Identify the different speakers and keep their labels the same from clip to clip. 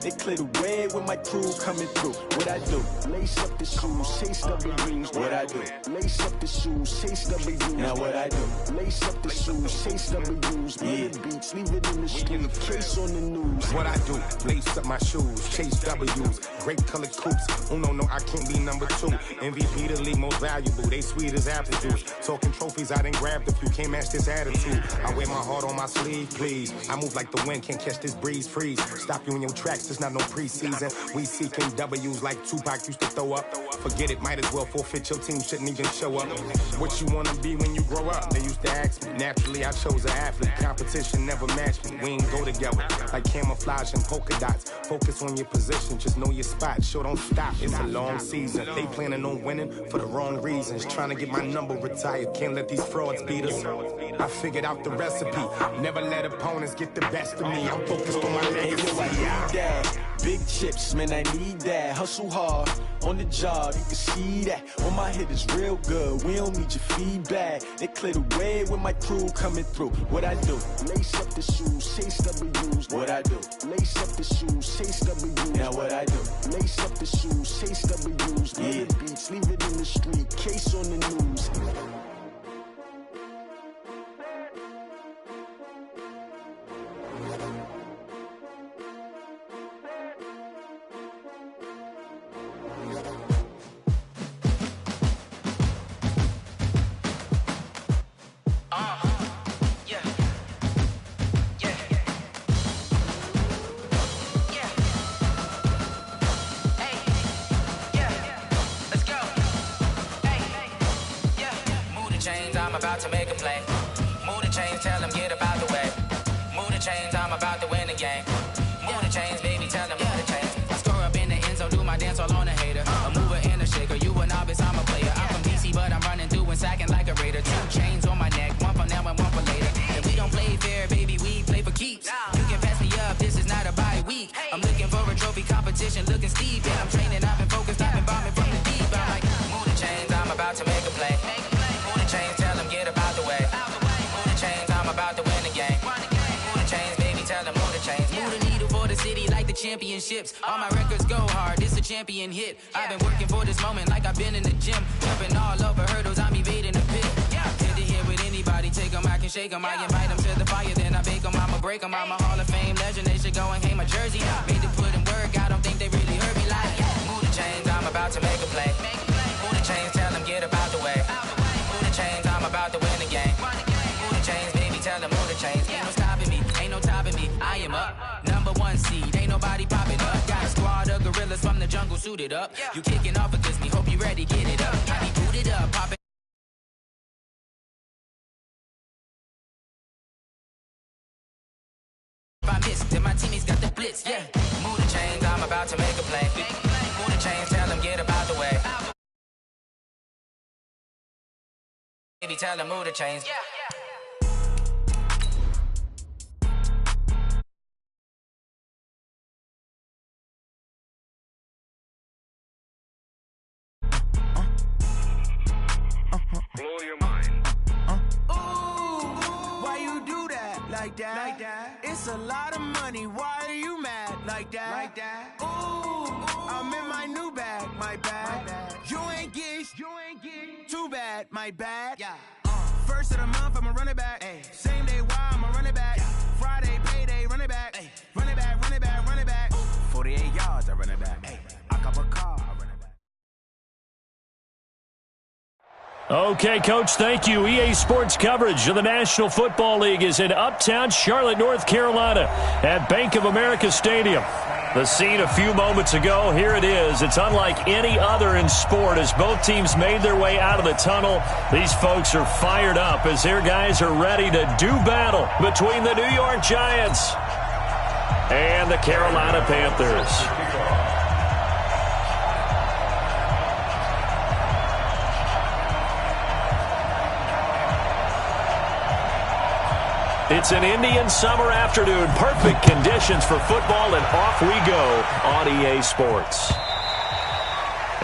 Speaker 1: They clear the way with my crew coming through. What I do? Lace up the shoes, chase W's. What I do? Lace up the shoes, chase W's. Now what I do? Lace up the shoes, chase W's. Yeah. Beats, leave it in the street, case on the news.
Speaker 2: What I do? Lace up my shoes, chase W's. Great colored coops. Oh no, I can't be number 2. MVP the league most valuable. They sweet as apple juice. Talking trophies, I done grabbed a few. Can't match this attitude. I wear my heart on my sleeve, please. I move like the wind, can't catch this breeze. Freeze. Stop you in your tracks. There's not no preseason. We seeking W's like Tupac used to throw up. Forget it, might as well forfeit. Your team shouldn't even show up. What you wanna be when you grow up? They used to ask me. Naturally, I chose an athlete. Competition never matched me. We ain't go together like camouflage and polka dots. Focus on your position, just know your spot. Sure, don't stop. It's a long season. They planning on winning for the wrong reasons. Trying to get my number retired. Can't let these frauds beat us. I figured out the recipe. Never let opponents get the best of me. I'm focused on my legacy.
Speaker 1: I need that. Big chips, man, I need that. Hustle hard on the job, you can see that. On my head is real good. We don't need your feedback. They clear the way with my crew coming through. What I do? Lace up the shoes, chase W's. What I do? Lace up the shoes, chase W's. Now what I do? Lace up the shoes, chase W's. Yeah. Beats, leave it in the street, case on the news.
Speaker 3: I'm about to make a play. Move the chains, tell them get about the way. Move the chains, I'm about to win the game. Move the chains, baby, tell them move the chains. I score up in the end zone, do my dance all on a hater. A mover and a shaker, you a novice, I'm a player. I'm from DC, but I'm running through and sacking like a raider. 2 chains on my neck, one for now and one for later. And we don't play fair, baby, we play for keeps. You can pass me up, this is not a bye week. I'm looking for a trophy competition, looking steep. And I'm training, I've been focused, I've been bombing from the deep. I'm like, move the chains, I'm about to make a play. Move the chains, tell them get about the way. Move the chains, I'm about to win the game. Move the chains, baby, tell them move the chains. Move the needle for the city like the championships. All my records go hard, this a champion hit. I've been working for this moment like I've been in the gym. Jumping all over hurdles, I'm evading the pit. Hit to hit with anybody, take them, I can shake them. I invite them to the fire, then I bake them, I'ma break them. I'm a Hall of Fame legend, they should go and hang my jersey. Made to put in work, I don't think they really heard me like. Move the chains, I'm about to make a play. Move the chains, tell them get about the way. Move the chains, I'm about to win the game. Move the chains, baby, tell them move the chains. Ain't no stopping me, ain't no topping me. I am up, #1 seed, ain't nobody popping up. Got a squad of gorillas from the jungle suited up. You kicking off against me, hope you ready, get it up. I be booted up, popping. If I miss, then my teammates got the blitz, yeah. Move the chains, I'm about to make a play. Move the chains, tell them get about the way. Baby, tell them move the chains.
Speaker 4: Blow your mind.
Speaker 5: Why you do that? Like that? It's a lot of money. Why are you mad? Like that? Ooh, I'm in my new bag. My bad. You ain't get. Too bad. My bad. Yeah. First of the month, I'ma run it back. Same day, why I'ma run it back. Friday, payday, run it back. Run it back, run it back, run it back. 48 yards, I run it back. I cop a car, I run it back.
Speaker 6: Okay, Coach, thank you. EA Sports coverage of the National Football League is in uptown Charlotte, North Carolina at Bank of America Stadium. The scene a few moments ago, here it is. It's unlike any other in sport as both teams made their way out of the tunnel. These folks are fired up as their guys are ready to do battle between the New York Giants and the Carolina Panthers. It's an Indian summer afternoon. Perfect conditions for football, and off we go on EA Sports.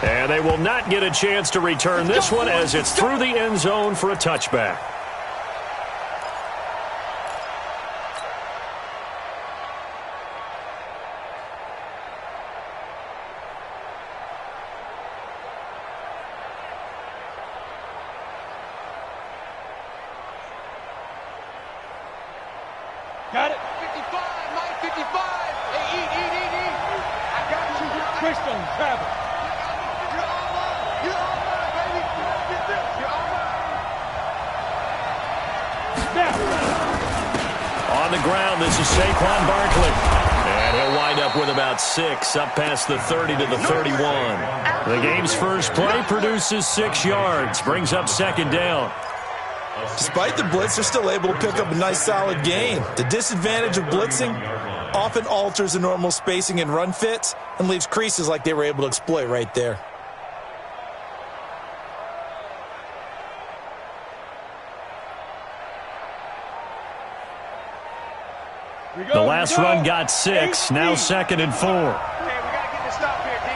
Speaker 6: And they will not get a chance to return this one as it's through the end zone for a touchback.
Speaker 7: Got it. 55, Mike, 55. Hey, eat. I got you. Crystal, travel. You're all mine. You're all mine, baby. Get this. You're all mine.
Speaker 6: Now. On the ground, this is Saquon Barkley. And he'll wind up with about 6, up past the 30 to the 31. The game's first play produces 6 yards, brings up second down.
Speaker 8: Despite the blitz, they're still able to pick up a nice solid gain. The disadvantage of blitzing often alters the normal spacing and run fits and leaves creases like they were able to exploit right there.
Speaker 6: The last run got 6, now 2nd and 4.
Speaker 7: Man, we got to get this stop here, D.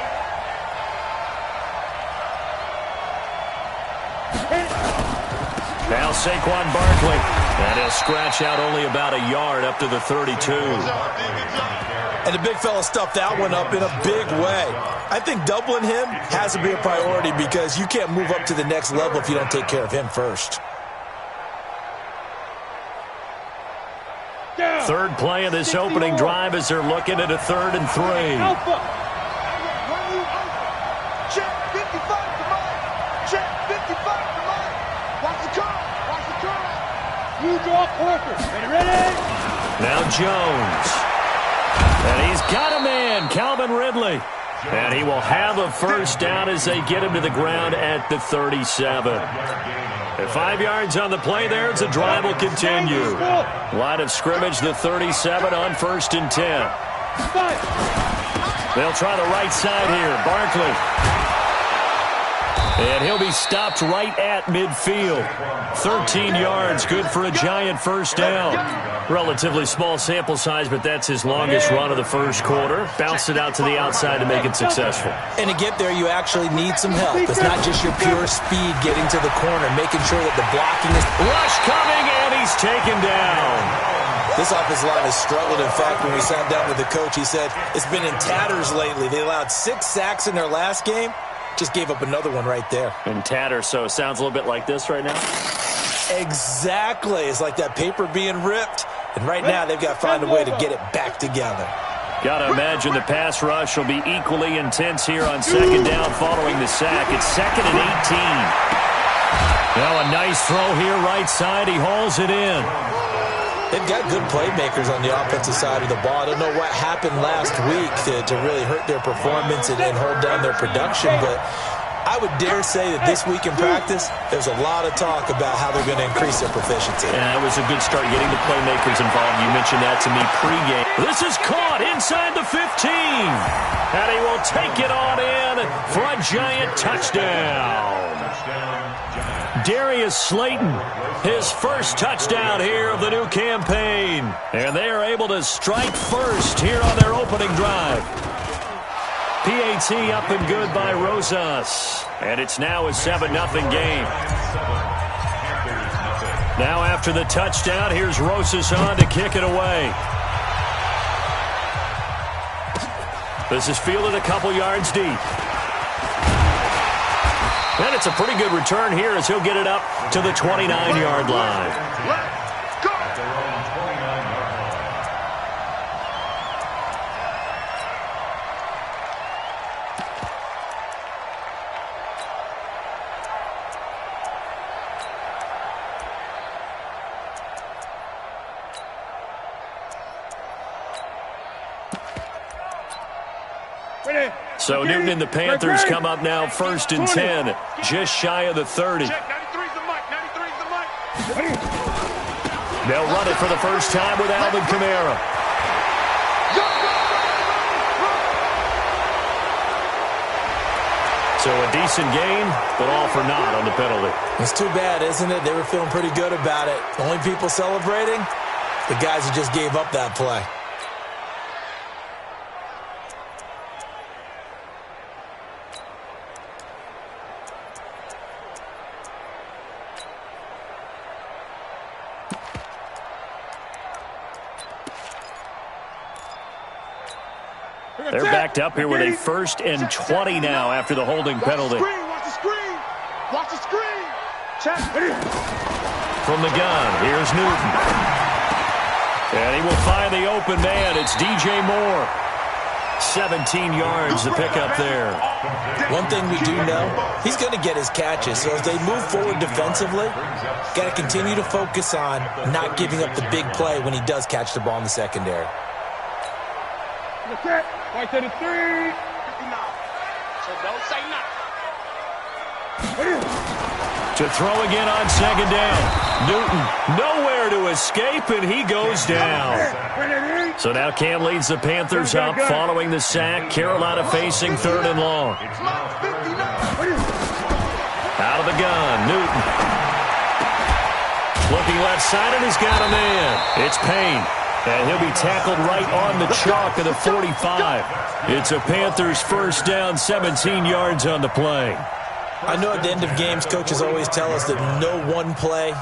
Speaker 6: Now Saquon Barkley. And he'll scratch out only about a yard up to the 32.
Speaker 8: And the big fella stuffed that one up in a big way. I think doubling him has to be a priority because you can't move up to the next level if you don't take care of him first.
Speaker 6: Third play of this opening drive as they're looking at a 3rd and 3.
Speaker 7: Check 55 to Mike. Check 55 to Mike. Watch the curl. Watch the curl. You draw Parker. Ready?
Speaker 6: Now Jones. And he's got a man, Calvin Ridley. And he will have a first down as they get him to the ground at the 37. At 5 yards on the play there, the drive will continue. Line of scrimmage, the 37 on 1st and 10. They'll try the right side here. Barkley. And he'll be stopped right at midfield. 13 yards, good for a giant first down. Relatively small sample size, but that's his longest run of the first quarter. Bounced it out to the outside to make it successful.
Speaker 8: And to get there, you actually need some help. It's not just your pure speed getting to the corner, making sure that the blocking is...
Speaker 6: Rush coming, and he's taken down.
Speaker 8: This offensive line has struggled. In fact, when we sat down with the coach, he said it's been in tatters lately. They allowed 6 sacks in their last game. Just gave up another one right there.
Speaker 6: In tatters, so it sounds a little bit like this right now?
Speaker 8: Exactly. It's like that paper being ripped. And right now, they've got to find a way to get it back together.
Speaker 6: Got to imagine the pass rush will be equally intense here on second down following the sack. It's 2nd and 18. Now a nice throw here right side. He hauls it in.
Speaker 8: They've got good playmakers on the offensive side of the ball. I don't know what happened last week to really hurt their performance and hold down their production, but I would dare say that this week in practice, there's a lot of talk about how they're going to increase their proficiency.
Speaker 6: Yeah, it was a good start getting the playmakers involved. You mentioned that to me pregame. This is caught inside the 15. And he will take it on in for a giant touchdown. Darius Slayton, his first touchdown here of the new campaign. And they are able to strike first here on their opening drive. PAT up and good by Rosas. And it's now a 7-0 game. Now after the touchdown, here's Rosas on to kick it away. This is fielded a couple yards deep. And it's a pretty good return here as he'll get it up to the 29-yard line. So Newton and the Panthers come up now 1st and 10, just shy of the 30. They'll run it for the first time with Alvin Kamara. So a decent game, but all for naught on the penalty.
Speaker 8: It's too bad, isn't it? They were feeling pretty good about it. The only people celebrating, the guys who just gave up that play.
Speaker 6: They're backed up here with a 1st and 20 now after the holding penalty.
Speaker 7: Watch the screen. Watch the screen. Check.
Speaker 6: From the gun, here's Newton. And he will find the open man. It's DJ Moore. 17 yards to pick up there.
Speaker 8: One thing we do know, he's going to get his catches. So as they move forward defensively, got to continue to focus on not giving up the big play when he does catch the ball in the secondary.
Speaker 7: Right to the 3. So don't say nothing.
Speaker 6: To throw again on second down. Newton nowhere to escape, and he goes down. So now Cam leads the Panthers up following the sack. Carolina facing 3rd and long. Out of the gun, Newton. Looking left side, and he's got a man. It's Payne. And he'll be tackled right on the chalk of the 45. It's a Panthers first down, 17 yards on the play.
Speaker 8: I know at the end of games, coaches always tell us that no one play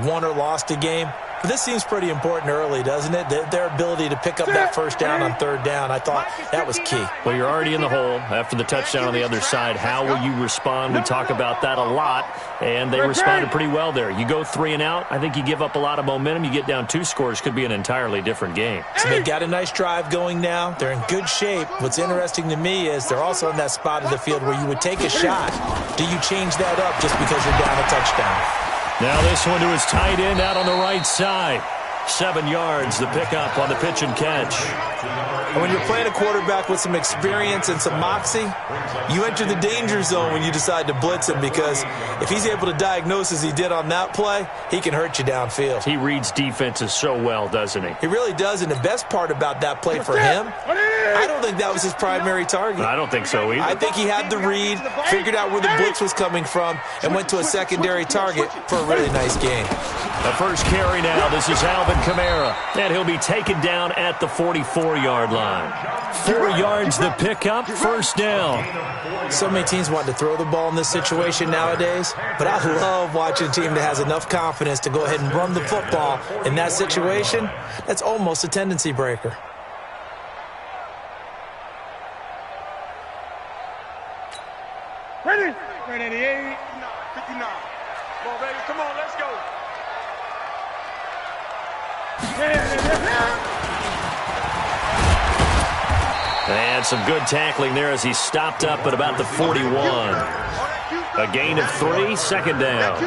Speaker 8: won or lost a game. But this seems pretty important early, doesn't it? Their ability to pick up that first down on 3rd down, I thought that was key.
Speaker 6: Well, you're already in the hole after the touchdown on the other side. How will you respond? We talk about that a lot, and they responded pretty well there. You go 3 and out, I think you give up a lot of momentum. You get down 2 scores, could be an entirely different game.
Speaker 8: So they've got a nice drive going now. They're in good shape. What's interesting to me is they're also in that spot of the field where you would take a shot. Do you change that up just because you're down a touchdown?
Speaker 6: Now this one to his tight end out on the right side. 7 yards, the pickup on the pitch and catch.
Speaker 8: And when you're playing a quarterback with some experience and some moxie, you enter the danger zone when you decide to blitz him, because if he's able to diagnose as he did on that play, he can hurt you downfield.
Speaker 6: He reads defenses so well, doesn't he?
Speaker 8: He really does, and the best part about that play for him, I don't think that was his primary target.
Speaker 6: I don't think so either.
Speaker 8: I think he had the read, figured out where the blitz was coming from, and went to a secondary target for a really nice game.
Speaker 6: The first carry now, this is Alvin Kamara, and he'll be taken down at the 44-yard line. 4 yards the pickup, first down.
Speaker 8: So many teams want to throw the ball in this situation nowadays, but I love watching a team that has enough confidence to go ahead and run the football in that situation. That's almost a tendency breaker.
Speaker 7: Ready? 88, 59. Come on, baby, come on, let's go.
Speaker 6: And some good tackling there as he stopped up at about the 41. A gain of 3, second down.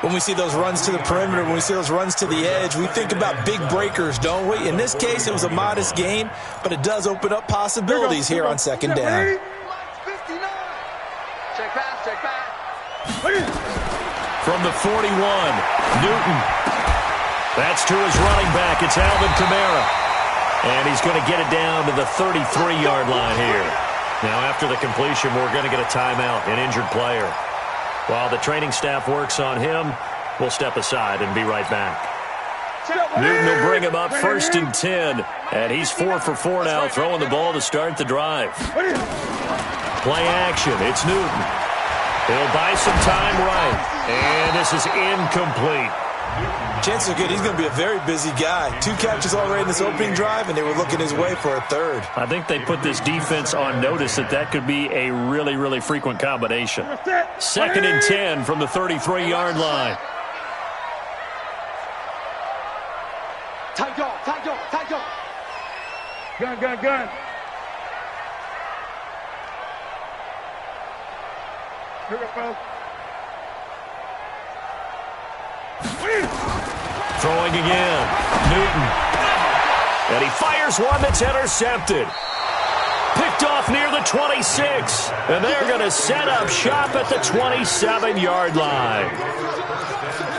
Speaker 8: When we see those runs to the perimeter, when we see those runs to the edge, we think about big breakers, don't we? In this case, it was a modest gain, but it does open up possibilities here on second down.
Speaker 7: Check pass.
Speaker 6: From the 41, Newton. That's to his running back. It's Alvin Kamara. And he's going to get it down to the 33-yard line here. Now, after the completion, we're going to get a timeout, an injured player. While the training staff works on him, we'll step aside and be right back. Newton will bring him up 1st and 10. And he's 4 for 4 now, throwing the ball to start the drive. Play action. It's Newton. He'll buy some time right. And this is incomplete.
Speaker 8: Chances are good he's going to be a very busy guy. 2 catches already in this opening drive, and they were looking his way for a 3rd.
Speaker 6: I think they put this defense on notice that could be a really, really frequent combination. 2nd and 10 from the 33-yard line.
Speaker 7: Tight dog. Gun. Here we go, folks.
Speaker 6: Throwing again. Newton. And he fires one that's intercepted. Picked off near the 26. And they're going to set up shop at the 27-yard line.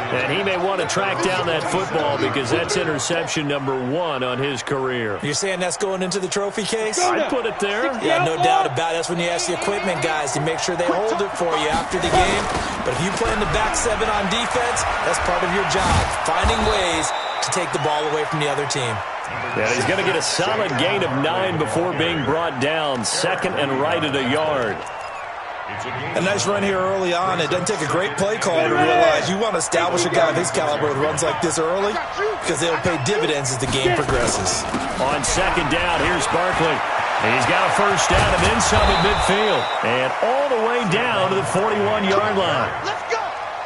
Speaker 6: And he may want to track down that football because that's interception number 1 on his career.
Speaker 8: You're saying that's going into the trophy case?
Speaker 6: I'd put it there.
Speaker 8: Yeah, no doubt about it. That's when you ask the equipment guys to make sure they hold it for you after the game. But if you play in the back 7 on defense, that's part of your job, finding ways to take the ball away from the other team.
Speaker 6: Yeah, he's going to get a solid gain of 9 before being brought down. 2nd and right at a yard.
Speaker 8: A nice run here early on. It doesn't take a great play caller to realize you want to establish a guy of his caliber who runs like this early because they'll pay dividends as the game progresses.
Speaker 6: On 2nd down, here's Barkley. He's got a first down and then some at midfield. And all the way down to the 41-yard line.
Speaker 7: Let's go.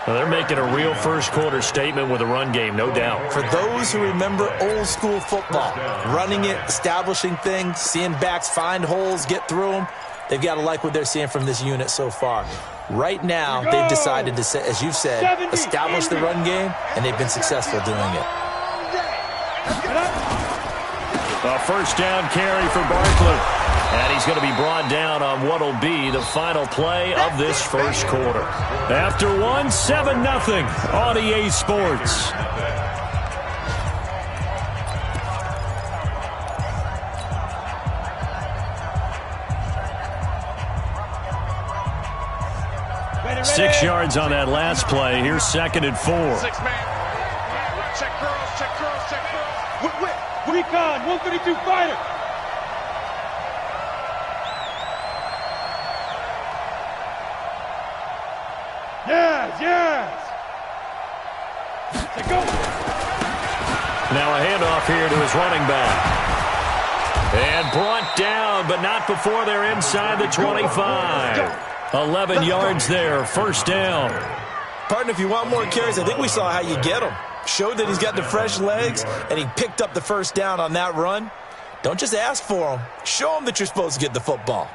Speaker 6: Well, they're making a real first-quarter statement with a run game, no doubt.
Speaker 8: For those who remember old-school football, running it, establishing things, seeing backs find holes, get through them, they've got to like what they're seeing from this unit so far. Right now, they've decided to, as you've said, establish the run game, and they've been successful doing it.
Speaker 6: A first down carry for Barkley. And he's going to be brought down on what will be the final play of this first quarter. After one, 7-0 on EA Sports.
Speaker 7: Ready.
Speaker 6: 6 yards on that last play. Here's 2nd and 4.
Speaker 7: 6 man. Check girls, check girls, check girls. Whip. Recon, 132 fighter. Yes. Go.
Speaker 6: Now a handoff here to his running back. And brought down, but not before they're inside the 25. 11 yards there, first down.
Speaker 8: Partner, if you want more carries, I think we saw how you get him. Showed that he's got the fresh legs, and he picked up the first down on that run. Don't just ask for him. Show him that you're supposed to get the football.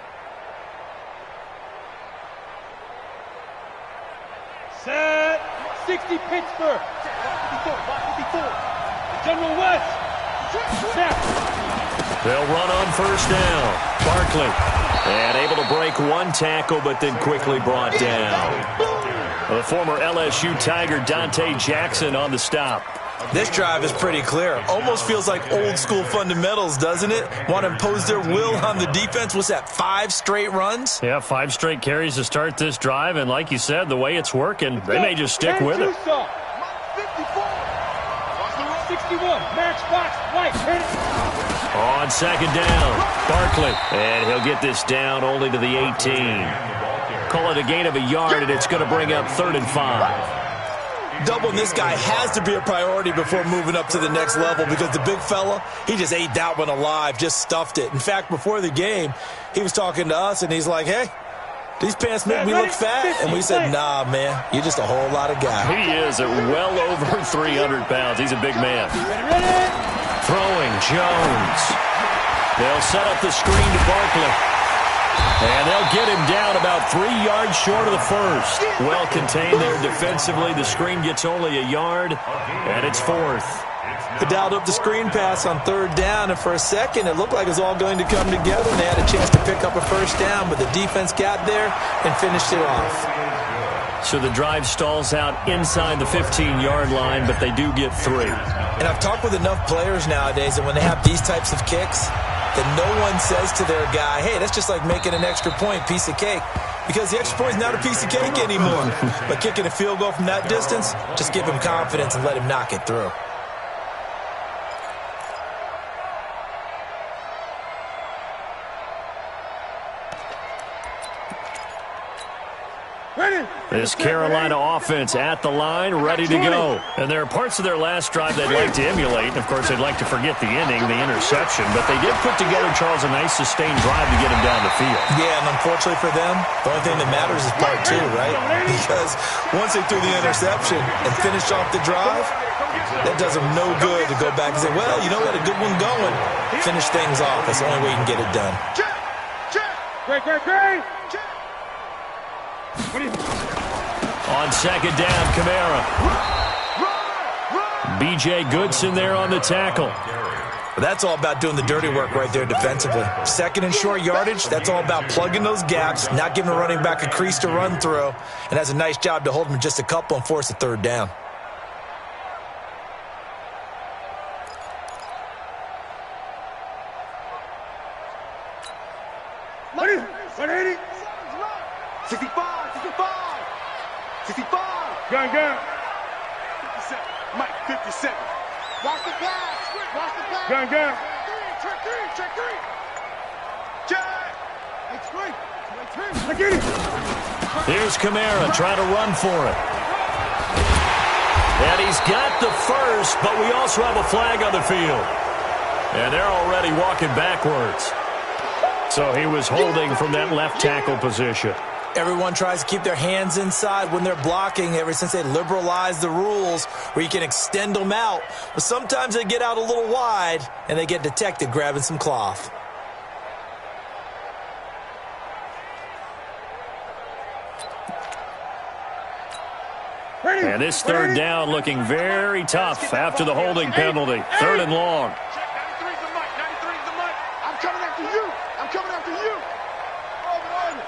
Speaker 7: Set. 60 Pittsburgh. 54. General West. Snap.
Speaker 6: They'll run on first down. Barkley. And able to break one tackle, but then quickly brought down. The former LSU Tiger Dante Jackson on the stop.
Speaker 8: This drive is pretty clear. Almost feels like old-school fundamentals, doesn't it? Want to impose their will on the defense. What's that, 5 straight runs?
Speaker 6: Yeah, 5 straight carries to start this drive. And like you said, the way it's working, they may just stick with it.
Speaker 7: 54. 61. Max Fox. White. Hit it.
Speaker 6: On second down, Barkley. And he'll get this down only to the 18. Call it a gain of a yard, and it's going to bring up 3rd and 5.
Speaker 8: Doubling this guy has to be a priority before moving up to the next level because the big fella, he just ate that one alive, just stuffed it. In fact, before the game, he was talking to us, and he's like, hey, these pants make me look fat. And we said, nah, man, you're just a whole lot of guy.
Speaker 6: He is at well over 300 pounds. He's a big man. Throwing, Jones. They'll set up the screen to Barkley. And they'll get him down about 3 yards short of the first. Well contained there defensively. The screen gets only a yard, and it's 4th.
Speaker 8: They dialed up the screen pass on 3rd down, and for a second it looked like it was all going to come together, and they had a chance to pick up a first down, but the defense got there and finished it off.
Speaker 6: So the drive stalls out inside the 15-yard line, but they do get 3.
Speaker 8: And I've talked with enough players nowadays, and when they have these types of kicks, that no one says to their guy, hey, that's just like making an extra point, piece of cake. Because the extra point is not a piece of cake anymore. But kicking a field goal from that distance, just give him confidence and let him knock it through.
Speaker 6: This Carolina offense at the line, ready to go. And there are parts of their last drive they'd like to emulate. And, of course, they'd like to forget the inning, the interception. But they did put together, Charles, a nice sustained drive to get him down the field.
Speaker 8: Yeah, and unfortunately for them, the only thing that matters is part 2, right? Because once they threw the interception and finished off the drive, that does them no good to go back and say, well, you know, we had a good one going. Finish things off. That's the only way you can get it done.
Speaker 7: Great.
Speaker 6: On second down, Kamara. B.J. Goodson there on the tackle.
Speaker 8: But that's all about doing the dirty work right there defensively. 2nd and short yardage, that's all about plugging those gaps, not giving a running back a crease to run through, and has a nice job to hold him just a couple and force a 3rd down.
Speaker 7: Gun.
Speaker 4: 57. Mike, 57. Watch the pass.
Speaker 7: Gun.
Speaker 4: Check three. It's great.
Speaker 7: I get it.
Speaker 6: Here's Kamara trying to run for it. And he's got the first, but we also have a flag on the field. And they're already walking backwards. So he was holding from that left tackle position.
Speaker 8: Everyone tries to keep their hands inside when they're blocking ever since they liberalized the rules where you can extend them out. But sometimes they get out a little wide and they get detected grabbing some cloth.
Speaker 6: And this third down looking very tough after the holding penalty. Third and long.
Speaker 4: Check, 93's the mic, 93's the mic. I'm coming after you. I'm coming after you. On it.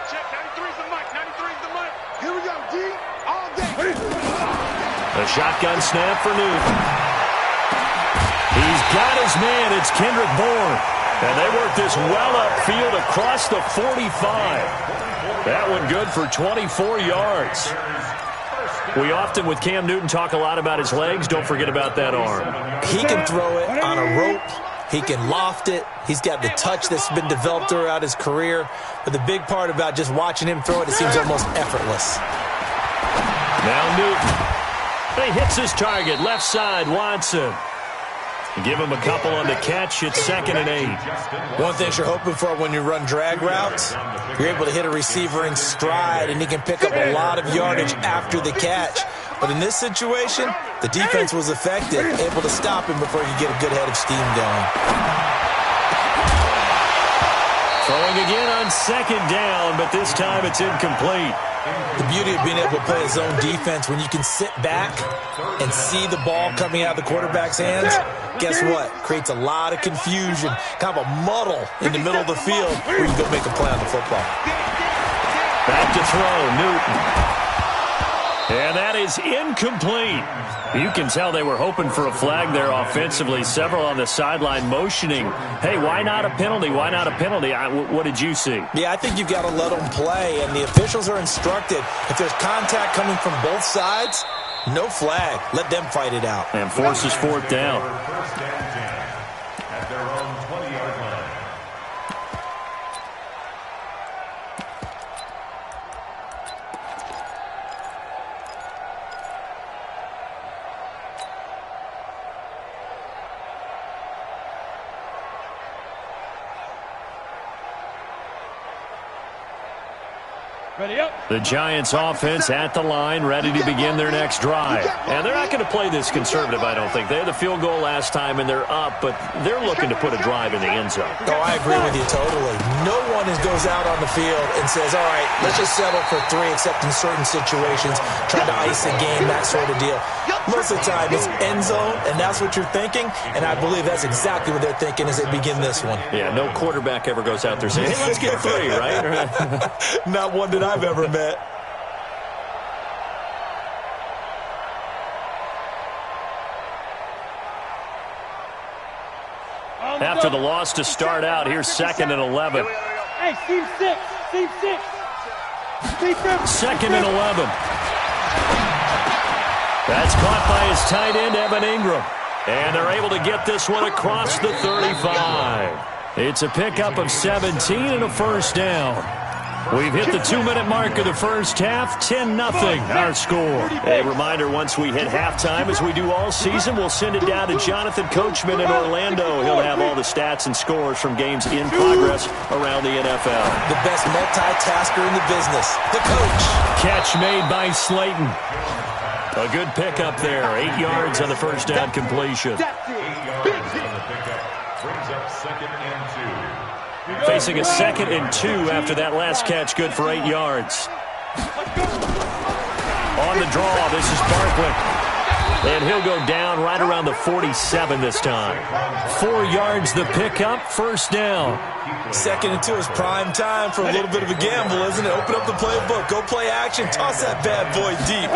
Speaker 4: Check, 93's the mic, 93's the mic. Here we go, D, all day.
Speaker 6: A shotgun snap for Newton. He's got his man. It's Kendrick Bourne. And they work this well upfield across the 45. That one good for 24 yards. We often, with Cam Newton, talk a lot about his legs. Don't forget about that arm.
Speaker 8: He can throw it on a rope. He can loft it. He's got the touch that's been developed throughout his career. But the big part about just watching him throw it, it seems almost effortless.
Speaker 6: Now Newton. He hits his target. Left side, Watson. Give him a couple on the catch. It's 2nd and 8.
Speaker 8: One thing you're hoping for when you run drag routes, you're able to hit a receiver in stride, and he can pick up a lot of yardage after the catch. But in this situation, the defense was effective, able to stop him before he could get a good head of steam going.
Speaker 6: Throwing again on 2nd down, but this time it's incomplete.
Speaker 8: The beauty of being able to play his own defense, when you can sit back and see the ball coming out of the quarterback's hands, guess what? Creates a lot of confusion, kind of a muddle in the middle of the field where you can go make a play on the football.
Speaker 6: Back to throw, Newton. And that is incomplete. You can tell they were hoping for a flag there offensively. Several on the sideline motioning, hey, why not a penalty? Why not a penalty? What did you see?
Speaker 8: Yeah, I think you've got to let them play, and the officials are instructed. If there's contact coming from both sides, no flag. Let them fight it out.
Speaker 6: And forces 4th down.
Speaker 9: At their own 20-yard line.
Speaker 4: Ready up.
Speaker 6: The Giants offense at the line, ready to begin their next drive. And they're not going to play this conservative, I don't think. They had the field goal last time, and they're up, but they're looking to put a drive in the end zone.
Speaker 8: Oh, I agree with you totally. No one goes out on the field and says, all right, let's just settle for 3, except in certain situations, trying to ice a game, that sort of deal. Most of the time, it's end zone, and that's what you're thinking, and I believe that's exactly what they're thinking as they begin this one.
Speaker 6: Yeah, no quarterback ever goes out there saying, hey, let's get 3, right?
Speaker 8: Not one that I've ever met.
Speaker 6: After the loss to start out, here's 2nd and 11.
Speaker 4: Hey, team 6. Team 6. Team 6.
Speaker 6: 2nd and 11. That's caught by his tight end, Evan Ingram. And they're able to get this one across the 35. It's a pickup of 17 and a first down. We've hit the 2-minute mark of the first half, 10-0 our score. A reminder, once we hit halftime, as we do all season, we'll send it down to Jonathan Coachman in Orlando. He'll have all the stats and scores from games in progress around the NFL.
Speaker 8: The best multitasker in the business, the coach.
Speaker 6: Catch made by Slayton. A good pickup there, 8 yards on the first down completion.
Speaker 9: Brings up 2nd and 2.
Speaker 6: Facing a 2nd and 2 after that last catch, good for 8 yards. On the draw, this is Barkley. And he'll go down right around the 47 this time. 4 yards the pickup, first down.
Speaker 8: 2nd and 2 is prime time for a little bit of a gamble, isn't it? Open up the playbook, go play action, toss that bad boy deep.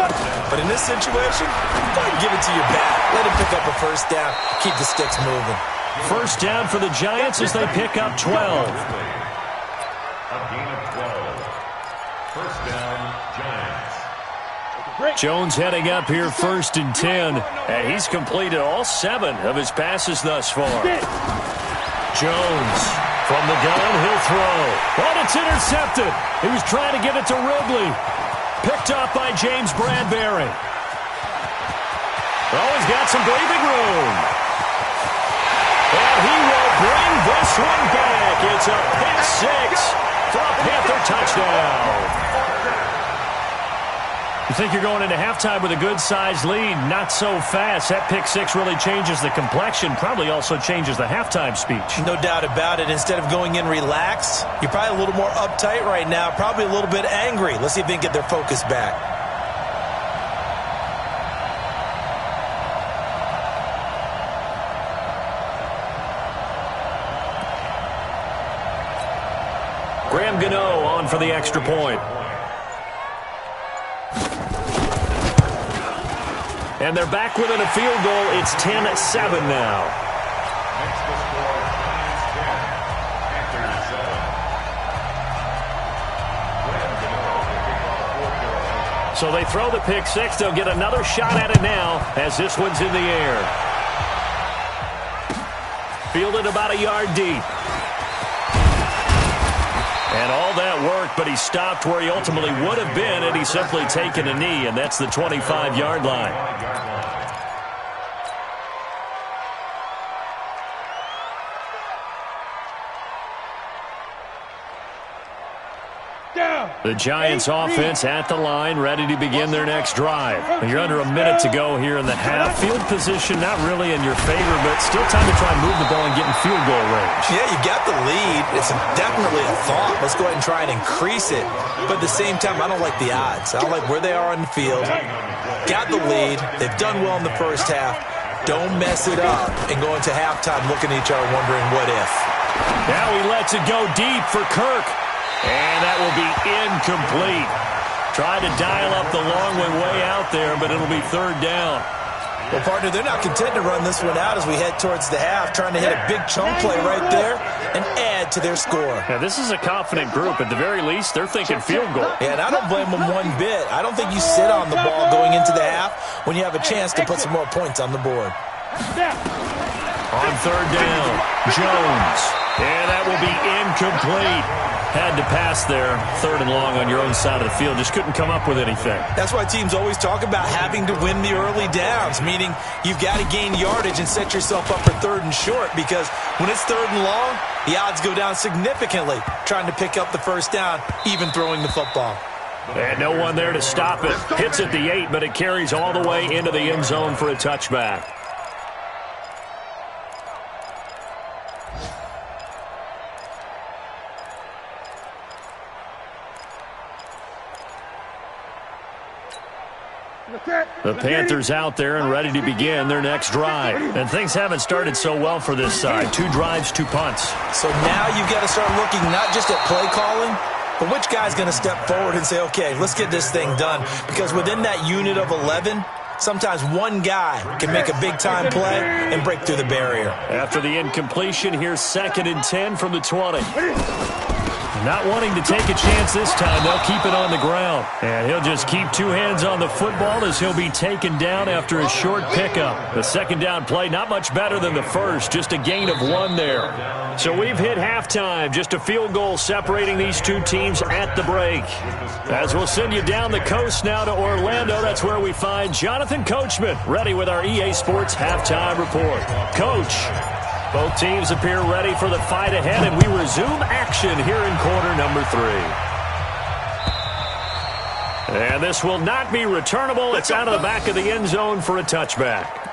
Speaker 8: But in this situation, go ahead and give it to your back. Let him pick up a first down, keep the sticks moving.
Speaker 6: First down for the Giants as they pick up 12.
Speaker 9: A gain of 12. First down, Giants.
Speaker 6: Jones heading up here, 1st and 10. And he's completed all 7 of his passes thus far. Jones from the gun, he'll throw. Oh, it's intercepted. He was trying to get it to Ridley. Picked up by James Bradbury. Oh, he's got some breathing room. And he will bring this one back. It's a pick 6. for a Panther touchdown. You think you're going into halftime with a good-sized lead. Not so fast. That pick six really changes the complexion, probably also changes the halftime speech.
Speaker 8: No doubt about it. Instead of going in relaxed, you're probably a little more uptight right now, probably a little bit angry. Let's see if they can get their focus back.
Speaker 6: Graham Gano on for the extra point. And they're back within a field goal. It's 10-7 now.
Speaker 9: Next to score, Giants 10, Panthers 7.
Speaker 6: So they throw the pick six. They'll get another shot at it now as this one's in the air. Fielded about a yard deep. And all that worked, but he stopped where he ultimately would have been had he simply taken a knee, and that's the 25-yard line. The Giants offense at the line, ready to begin their next drive. You're under a minute to go here in the half. Field position not really in your favor, but still time to try and move the ball and get in field goal range.
Speaker 8: Yeah, you got the lead. It's definitely a thought. Let's go ahead and try and increase it. But at the same time, I don't like the odds. I don't like where they are on the field. Got the lead. They've done well in the first half. Don't mess it up and go into halftime looking at each other wondering what if.
Speaker 6: Now he lets it go deep for Kirk. And that will be incomplete. Tried to dial up the long one way out there, but it'll be third down.
Speaker 8: Well, partner, they're not content to run this one out as we head towards the half, trying to hit a big chunk play right there and add to their score.
Speaker 6: Yeah, this is a confident group. At the very least, they're thinking field goal.
Speaker 8: Yeah, and I don't blame them one bit. I don't think you sit on the ball going into the half when you have a chance to put some more points on the board.
Speaker 6: On third down, Jones. And that will be incomplete. Had to pass there, third and long on your own side of the field. Just couldn't come up with anything.
Speaker 8: That's why teams always talk about having to win the early downs, meaning you've got to gain yardage and set yourself up for third and short, because when it's third and long, the odds go down significantly trying to pick up the first down, even throwing the football.
Speaker 6: And no one there to stop it. Hits at the 8, but it carries all the way into the end zone for a touchback. The Panthers out there and ready to begin their next drive. And things haven't started so well for this side. 2 drives, 2 punts.
Speaker 8: So now you've got to start looking not just at play calling, but which guy's going to step forward and say, okay, let's get this thing done. Because within that unit of 11, sometimes one guy can make a big-time play and break through the barrier.
Speaker 6: After the incompletion, here's 2nd and 10 from the 20. Not wanting to take a chance this time, they'll keep it on the ground. And he'll just keep 2 hands on the football as he'll be taken down after a short pickup. The second down play, not much better than the first, just a gain of 1 there. So we've hit halftime, just a field goal separating these 2 teams at the break. As we'll send you down the coast now to Orlando, that's where we find Jonathan Coachman, ready with our EA Sports Halftime Report. Coach. Both teams appear ready for the fight ahead, and we resume action here in quarter number 3. And this will not be returnable. It's out of the back of the end zone for a touchback.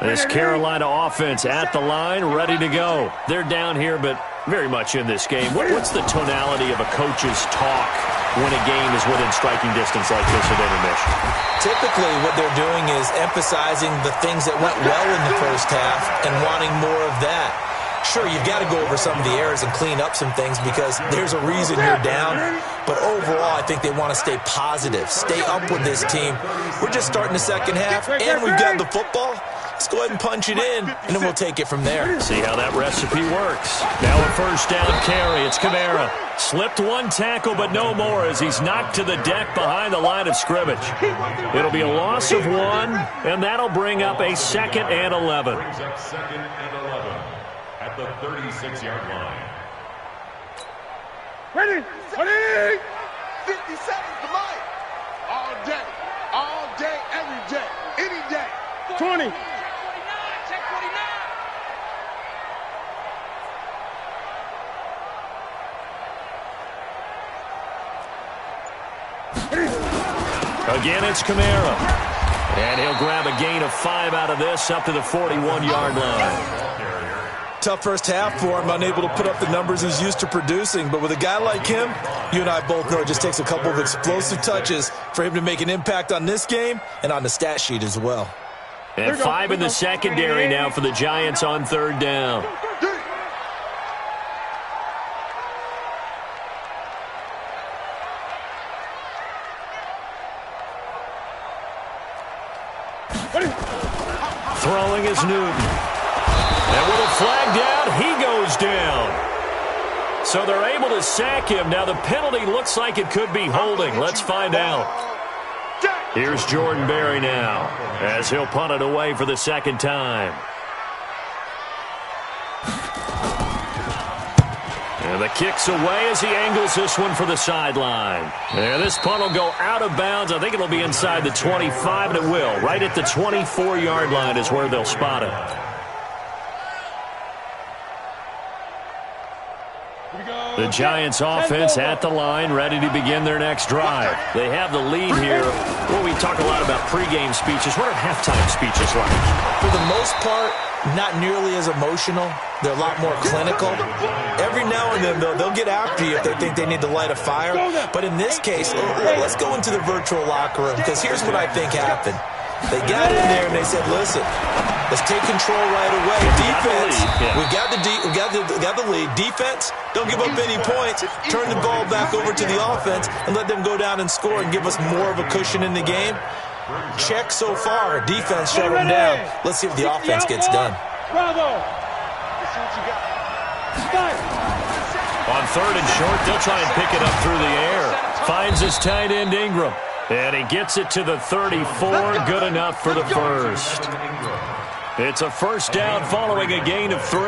Speaker 6: This Carolina offense at the line, ready to go. They're down here, but very much in this game. What's the tonality of a coach's talk when a game is within striking distance like this at intermission?
Speaker 8: Typically, what they're doing is emphasizing the things that went well in the first half and wanting more of that. Sure, you've got to go over some of the errors and clean up some things because there's a reason you're down. But overall, I think they want to stay positive, stay up with this team. We're just starting the second half, and we've got the football. let's go ahead and punch it in, and then we'll take it from there.
Speaker 6: See how that recipe works. Now a first down carry. It's Kamara. Slipped one tackle, but no more as he's knocked to the deck behind the line of scrimmage. It'll be a loss of 1, and that'll bring up a 2nd and 11.
Speaker 9: Brings up 2nd and 11 at the 36-yard line.
Speaker 4: Ready? 50 seconds to mine. All day, every day, any day. 20.
Speaker 7: Check 49.
Speaker 6: Again, it's Kamara. And he'll grab a gain of 5 out of this up to the 41-yard line.
Speaker 8: Tough first half for him, unable to put up the numbers he's used to producing. But with a guy like him, you and I both know it just takes a couple of explosive touches for him to make an impact on this game and on the stat sheet as well.
Speaker 6: And 5 in the secondary now for the Giants on 3rd down. Throwing is Newton. And with a flag down, he goes down. So they're able to sack him. Now the penalty looks like it could be holding. Let's find out. Here's Jordan Berry now as he'll punt it away for the 2nd time. And the kick's away as he angles this one for the sideline. And this punt will go out of bounds. I think it'll be inside the 25, and it will. Right at the 24-yard line is where they'll spot it. The Giants offense at the line, ready to begin their next drive. They have the lead here. Well, we talk a lot about pregame speeches. What are halftime speeches like?
Speaker 8: For the most part, not nearly as emotional. They're a lot more clinical. Every now and then, though, they'll get after you if they think they need to light a fire. But in this case, let's go into the virtual locker room, because here's what I think happened. They got in there and they said, listen, let's take control right away. Defense, we got the lead. Defense, don't give up any points. Turn the ball back over to the offense and let them go down and score and give us more of a cushion in the game. Check so far. Defense shut them down. Let's see if the offense gets done.
Speaker 7: Bravo.
Speaker 6: On 3rd and short, they'll try and pick it up through the air. Finds his tight end Ingram. And he gets it to the 34. Good enough for the first. It's a first down following a gain of 3.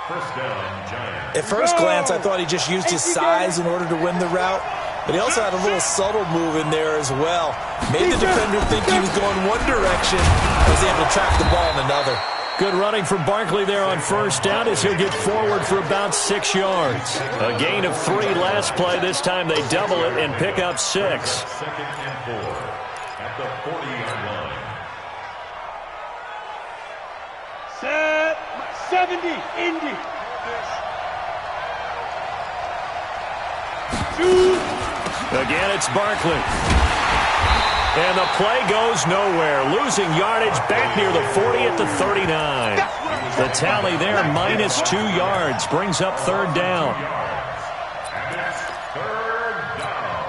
Speaker 9: First down, Giants.
Speaker 8: At first glance, I thought he just used his size in order to win the route. But he also had a little subtle move in there as well. Made the defender think he was going one direction. Was able to track the ball in another.
Speaker 6: Good running from Barkley there on first down as he'll get forward for about 6 yards. A gain of 3 last play. This time they double it and pick up 6.
Speaker 9: 2nd and 4 at the 40-yard line.
Speaker 7: Set. 70. Indy. 2.
Speaker 6: Again, it's Barkley. And the play goes nowhere. Losing yardage back near the 40 at the 39. The tally there, minus 2 yards. Brings up 3rd down.
Speaker 9: And it's 3rd down.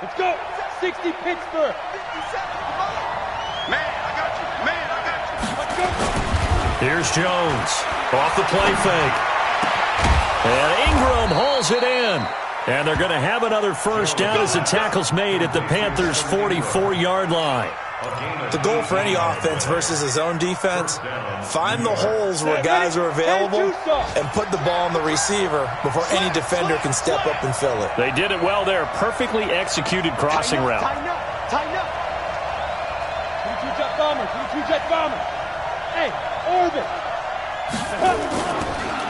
Speaker 7: Let's go. 60 Pittsburgh.
Speaker 4: 57, come on. Man, I got you.
Speaker 7: Let's go.
Speaker 6: Here's Jones. Off the play fake. And Ingram hauls it in. And they're going to have another first down as the tackle's made at the Panthers' 44-yard line.
Speaker 8: The goal for any offense versus his own defense, find the holes where guys are available and put the ball on the receiver before any defender can step up and fill it.
Speaker 6: They did it well there. Perfectly executed crossing route.
Speaker 7: Tighten up. 22-jet bomber. 22-jet bomber. Hey, orbit.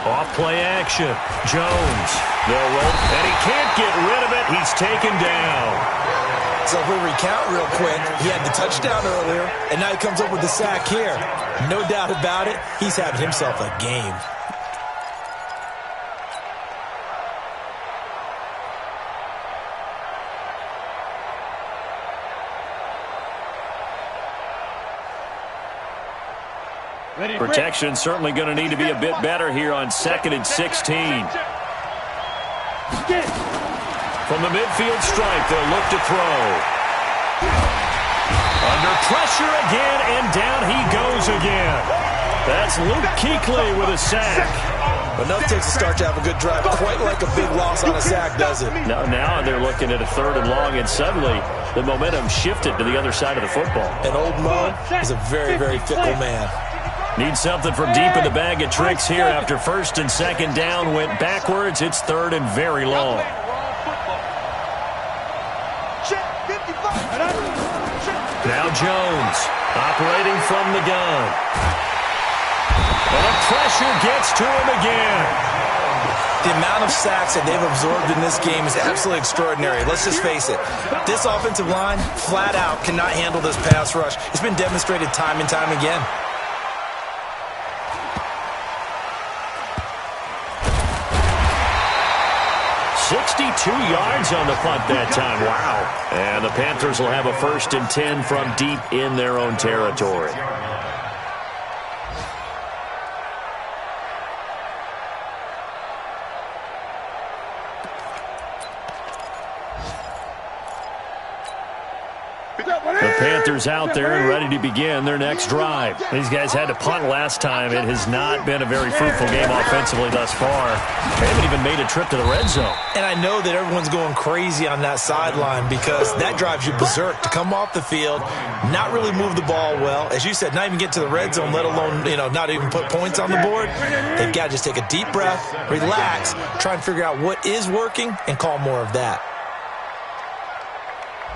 Speaker 6: Off play action. Jones. They'll roll. And he can't get rid of it. He's taken down.
Speaker 8: So if we recount real quick, he had the touchdown earlier, and now he comes up with the sack here. No doubt about it, he's having himself a game.
Speaker 6: Protection certainly going to need to be a bit better here on 2nd and 16. From the midfield stripe, they'll look to throw. Under pressure again, and down he goes again. That's Luke Kuechly with a sack.
Speaker 8: Enough takes to start to have a good drive. Quite like a big loss on a sack, does it?
Speaker 6: Now they're looking at a 3rd and long, and suddenly the momentum shifted to the other side of the football.
Speaker 8: And old Mo is a very, very fickle man.
Speaker 6: Need something from deep in the bag of tricks here after 1st and 2nd down went backwards. It's 3rd and very long. Now Jones operating from the gun. And the pressure gets to him again.
Speaker 8: The amount of sacks that they've absorbed in this game is absolutely extraordinary. Let's just face it. This offensive line, flat out, cannot handle this pass rush. It's been demonstrated time and time again.
Speaker 6: .62 yards on the punt that time. Wow. And the Panthers will have a 1st and 10 from deep in their own territory. The Panthers out there and ready to begin their next drive. These guys had to punt last time. It has not been a very fruitful game offensively thus far. They haven't even made a trip to the red zone.
Speaker 8: And I know that everyone's going crazy on that sideline because that drives you berserk to come off the field, not really move the ball well. As you said, not even get to the red zone, let alone, not even put points on the board. They've got to just take a deep breath, relax, try and figure out what is working, and call more of that.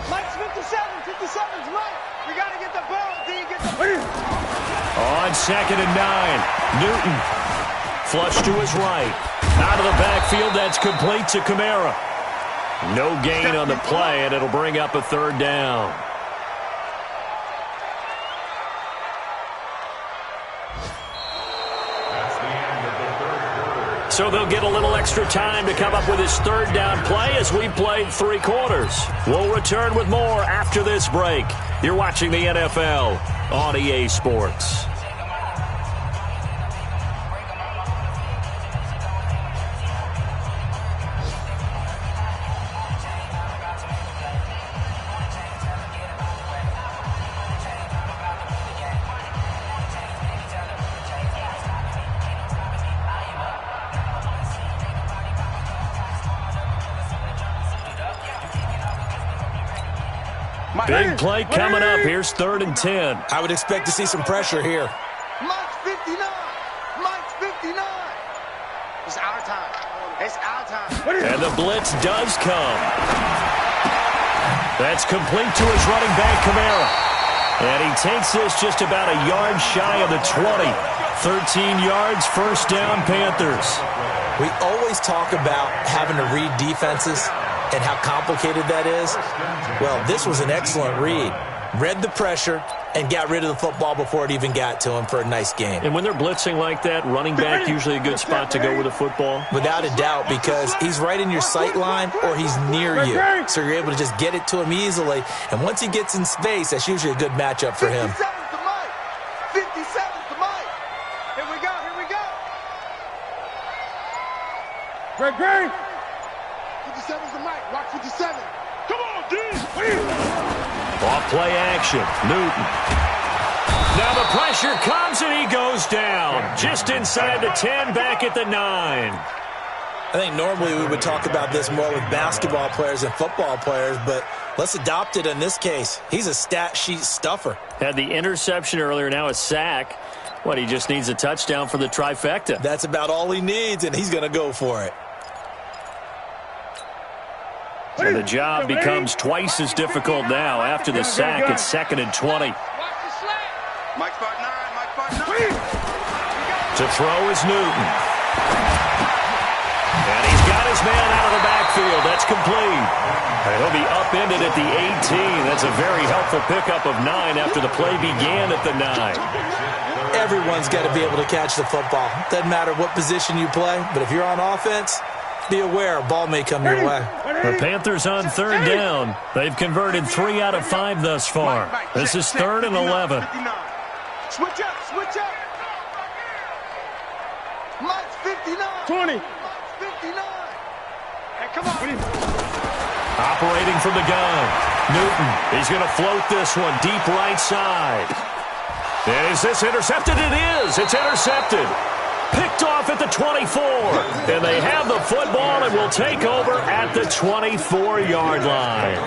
Speaker 7: Mike's 57's Mike. We got to get the ball.
Speaker 6: On 2nd and 9, Newton. Flush to his right. Out of the backfield, that's complete to Kamara. No gain on the play, and it'll bring up a 3rd down. So they'll get a little extra time to come up with his 3rd down play as we played 3 quarters. We'll return with more after this break. You're watching the NFL on EA Sports. Big play coming up. Here's 3rd and 10.
Speaker 8: I would expect to see some pressure here.
Speaker 7: Mike's 59. Mike's 59. It's our time. It's our time.
Speaker 6: And the blitz does come. That's complete to his running back, Kamara. And he takes this just about a yard shy of the 20. 13 yards, 1st down, Panthers.
Speaker 8: We always talk about having to read defenses and how complicated that is. Well, this was an excellent read. Read the pressure and got rid of the football before it even got to him for a nice game.
Speaker 6: And when they're blitzing like that, running back usually a good spot to go with the football?
Speaker 8: Without a doubt, because he's right in your sight line or he's near you. So you're able to just get it to him easily. And once he gets in space, that's usually a good matchup for him.
Speaker 7: 57's to Mike. 57's to Mike. Here we go. Here we go. Greg. 57's to Mike. Watch 57. Come on, D.
Speaker 6: Off play action. Newton. Now the pressure comes and he goes down. Just inside the 10, back at the 9.
Speaker 8: I think normally we would talk about this more with basketball players and football players, but let's adopt it in this case. He's a stat sheet stuffer.
Speaker 6: Had the interception earlier, now a sack. What, he just needs a touchdown for the trifecta.
Speaker 8: That's about all he needs, and he's going to go for it.
Speaker 6: And the job becomes twice as difficult now. After the sack, it's 2nd and 20.
Speaker 7: Mike spot 9. Mike spot 9.
Speaker 6: To throw is Newton. And he's got his man out of the backfield. That's complete. And he'll be upended at the 18. That's a very helpful pickup of 9 after the play began at the 9.
Speaker 8: Everyone's got to be able to catch the football. Doesn't matter what position you play, but if you're on offense, be aware a ball may come your way.
Speaker 6: The Panthers on 3rd down. They've converted 3 out of 5 thus far. This is 3rd and 11.
Speaker 7: Switch up.
Speaker 4: Mike's 59. 20. Mike's 59. Hey, come on.
Speaker 6: Operating from the gun. Newton, he's going to float this one deep right side. And is this intercepted? It is. It's intercepted. Picked off at the 24. And they have the football and will take over at the 24-yard line.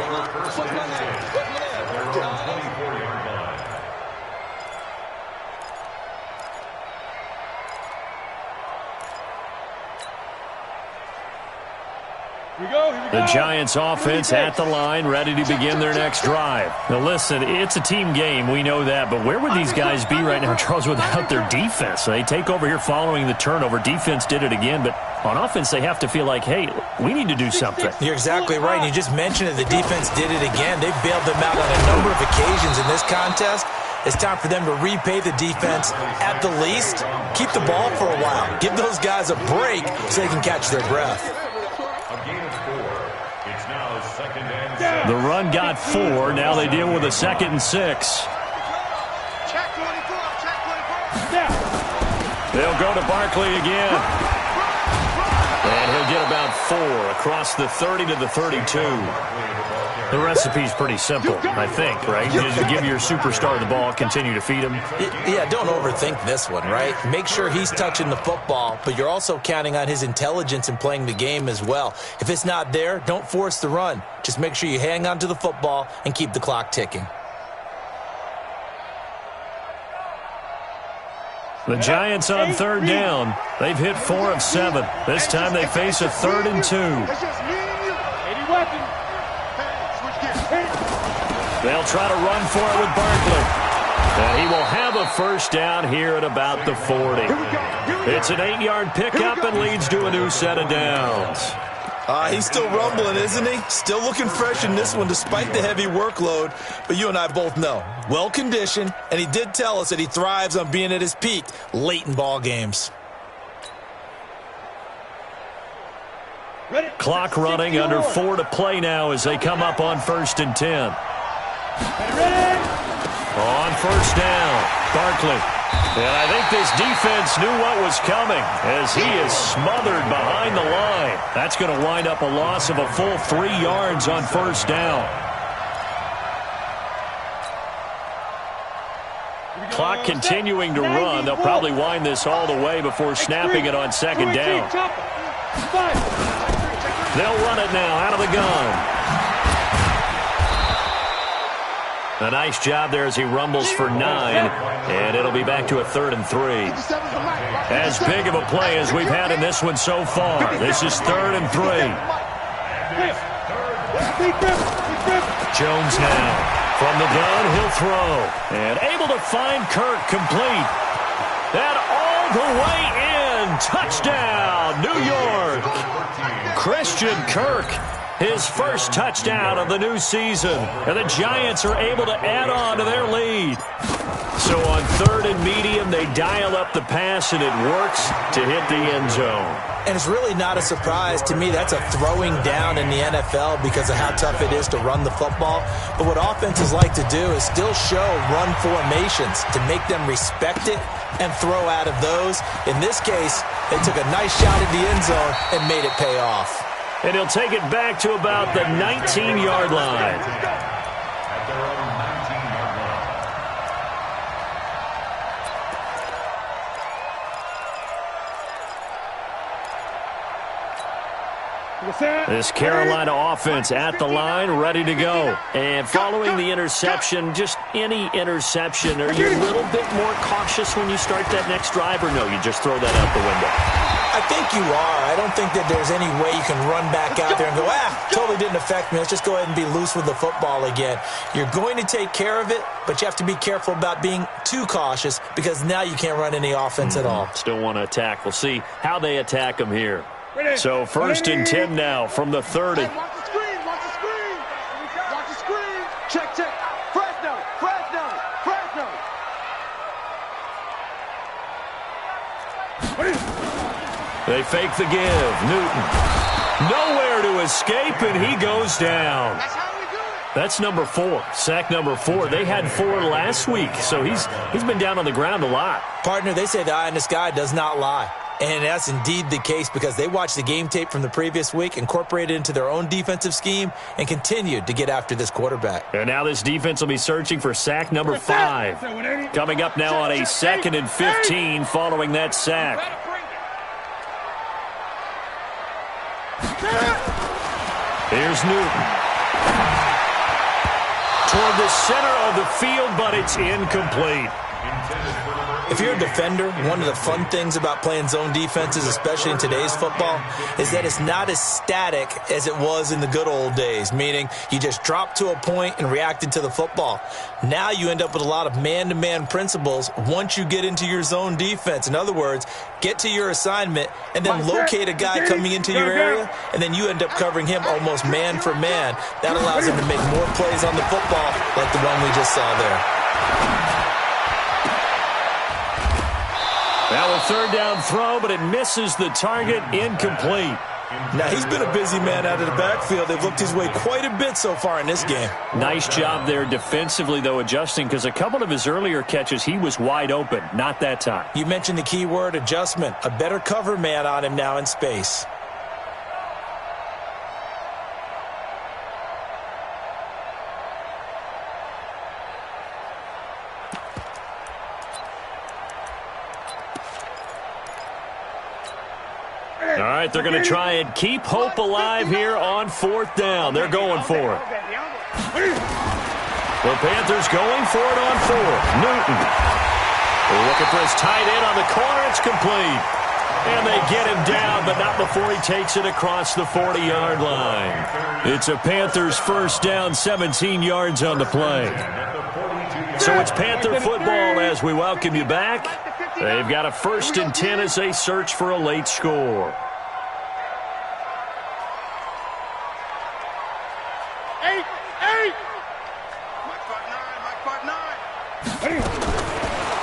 Speaker 6: The Giants offense at the line, ready to begin their next drive. Now listen, it's a team game, we know that, but where would these guys be right now, Charles, without their defense? They take over here following the turnover. Defense did it again, but on offense they have to feel like, hey, we need to do something.
Speaker 8: You're exactly right, and you just mentioned it. The defense did it again. They bailed them out on a number of occasions in this contest. It's time for them to repay the defense at the least. Keep the ball for a while. Give those guys a break so they can catch their breath.
Speaker 6: The run got 4. Now they deal with a 2nd and 6.
Speaker 4: Check 24. Check 24.
Speaker 6: They'll go to Barkley again. And he'll get about 4 across the 30 to the 32. The recipe's pretty simple, I think, right? You just give your superstar the ball, continue to feed him.
Speaker 8: Yeah, don't overthink this one, right? Make sure he's touching the football, but you're also counting on his intelligence in playing the game as well. If it's not there, don't force the run. Just make sure you hang on to the football and keep the clock ticking.
Speaker 6: The Giants on 3rd down. They've hit 4 of 7. This time they face a 3rd and 2.
Speaker 4: It's just me and you. 80 weapons.
Speaker 6: They'll try to run for it with Barkley. And he will have a first down here at about the 40. It's an 8-yard pickup and leads to a new set of downs.
Speaker 8: He's still rumbling, isn't he? Still looking fresh in this one despite the heavy workload. But you and I both know, well-conditioned, and he did tell us that he thrives on being at his peak late in ball games.
Speaker 6: Clock running, under 4 to play now as they come up on 1st and 10. On 1st down, Barkley. And I think this defense knew what was coming as he is smothered behind the line. That's going to wind up a loss of a full 3 yards on 1st down. Clock continuing to run. They'll probably wind this all the way before snapping it on 2nd down. They'll run it now out of the gun. A nice job there as he rumbles for 9, and it'll be back to a 3rd and 3. As big of a play as we've had in this one so far. This is 3rd and 3. Jones now from the gun, he'll throw, and able to find Kirk complete. And all the way in, touchdown, New York. Christian Kirk. His first touchdown of the new season. And the Giants are able to add on to their lead. So on 3rd and medium, they dial up the pass, and it works to hit the end zone.
Speaker 8: And it's really not a surprise to me. That's a throwing down in the NFL because of how tough it is to run the football. But what offenses like to do is still show run formations to make them respect it and throw out of those. In this case, they took a nice shot at the end zone and made it pay off.
Speaker 6: And he'll take it back to about the 19-yard line. This Carolina offense at the line, ready to go. And following the interception, just any interception, are you a little bit more cautious when you start that next drive, or no, you just throw that out the window?
Speaker 8: I think you are. I don't think that there's any way you can run back out there and go, totally didn't affect me. Let's just go ahead and be loose with the football again. You're going to take care of it, but you have to be careful about being too cautious because now you can't run any offense at all.
Speaker 6: Still want to attack. We'll see how they attack them here. So 1st and 10 now from the 30.
Speaker 4: Hey, watch the screen, watch the screen. Watch the screen. Check, check. Fresno, Fresno, Fresno.
Speaker 6: They fake the give. Newton. Nowhere to escape, and he goes down.
Speaker 4: That's how we do it.
Speaker 6: That's number 4. Sack number 4. They had 4 last week, so he's been down on the ground a lot.
Speaker 8: Partner, they say the eye in the sky does not lie. And that's indeed the case because they watched the game tape from the previous week, incorporated it into their own defensive scheme, and continued to get after this quarterback.
Speaker 6: And now this defense will be searching for sack number 5. Coming up now on a 2nd and 15 following that sack. Here's Newton. Toward the center of the field, but it's incomplete.
Speaker 8: If you're a defender, one of the fun things about playing zone defenses, especially in today's football, is that it's not as static as it was in the good old days, meaning you just dropped to a point and reacted to the football. Now you end up with a lot of man-to-man principles once you get into your zone defense. In other words, get to your assignment and then locate a guy coming into your area, and then you end up covering him almost man for man. That allows him to make more plays on the football like the one we just saw there.
Speaker 6: Now a 3rd down throw, but it misses the target, incomplete.
Speaker 8: Now he's been a busy man out of the backfield. They've looked his way quite a bit so far in this game.
Speaker 6: Nice job there defensively, though, adjusting, because a couple of his earlier catches, he was wide open. Not that time.
Speaker 8: You mentioned the key word, adjustment. A better cover man on him now in space.
Speaker 6: All right, they're going to try and keep hope alive here on 4th down. They're going for it. The Panthers going for it on 4th. Newton. They're looking for his tight end on the corner. It's complete. And they get him down, but not before he takes it across the 40-yard line. It's a Panthers 1st down, 17 yards on the play. So it's Panther football as we welcome you back. They've got a 1st and 10 as they search for a late score.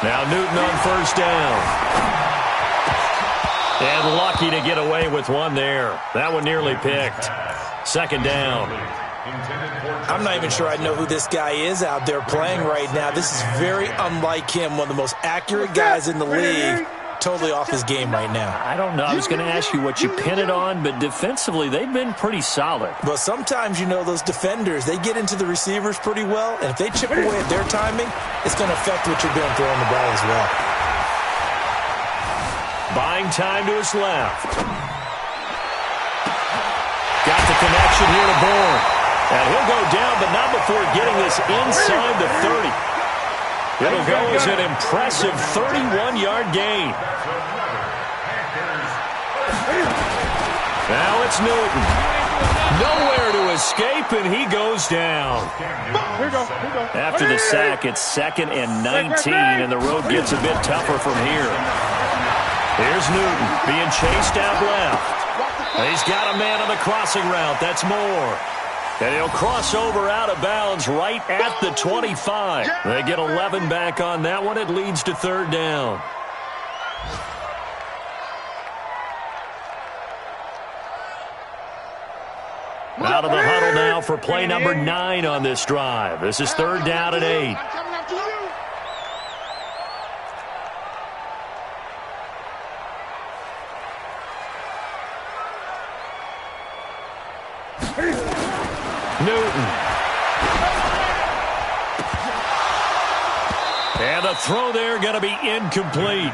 Speaker 6: Now Newton on 1st down. And lucky to get away with one there. That one nearly picked. 2nd down.
Speaker 8: I'm not even sure I know who this guy is out there playing right now. This is very unlike him, one of the most accurate guys in the league. Totally off his game right now.
Speaker 6: I don't know. I was going to ask you what you pin it on, but defensively, they've been pretty solid.
Speaker 8: Well, sometimes, you know, those defenders, they get into the receivers pretty well, and if they chip away at their timing, it's going to affect what you're doing throwing the ball as well.
Speaker 6: Buying time to his left. Got the connection here to Bourne. And he'll go down, but not before getting this inside the 30. It'll go as an impressive 31-yard gain. Now it's Newton. Nowhere to escape, and he goes down. After the sack, it's 2nd and 19, and the road gets a bit tougher from here. Here's Newton being chased out left. He's got a man on the crossing route. That's Moore. And he'll cross over out of bounds right at the 25. They get 11 back on that one. It leads to 3rd down. Out of the huddle now for play number 9 on this drive. This is 3rd down and 8. Newton. And a throw there going to be incomplete.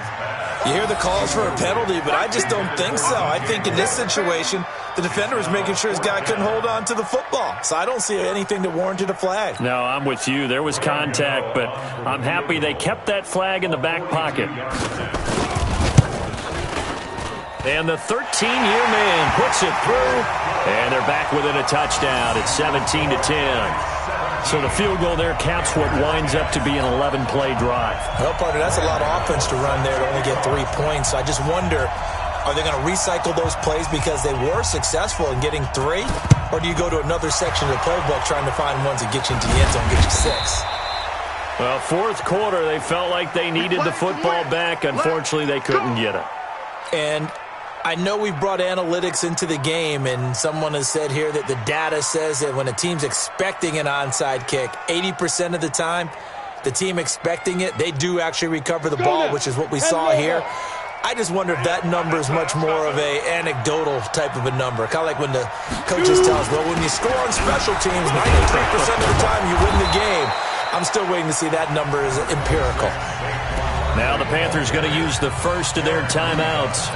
Speaker 8: You hear the calls for a penalty, but I just don't think so. I think in this situation, the defender was making sure his guy couldn't hold on to the football. So I don't see anything that warranted a flag.
Speaker 6: No, I'm with you. There was contact, but I'm happy they kept that flag in the back pocket. And the 13-year man puts it through, and they're back within a touchdown. It's 17-10. So the field goal there caps what winds up to be an 11-play drive.
Speaker 8: Well, partner, that's a lot of offense to run there to only get 3 points. So I just wonder, are they going to recycle those plays because they were successful in getting 3? Or do you go to another section of the playbook trying to find ones that get you into the end zone and get you 6?
Speaker 6: Well, 4th quarter, they felt like they needed the football back. Unfortunately, they couldn't get it.
Speaker 8: And I know we've brought analytics into the game, and someone has said here that the data says that when a team's expecting an onside kick, 80% of the time, the team expecting it, they do actually recover the ball, which is what we saw here. I just wonder if that number is much more of a anecdotal type of a number. Kind of like when the coaches tell us, well, when you score on special teams, 93% of the time you win the game. I'm still waiting to see that number is empirical.
Speaker 6: Now the Panthers going to use the first of their timeouts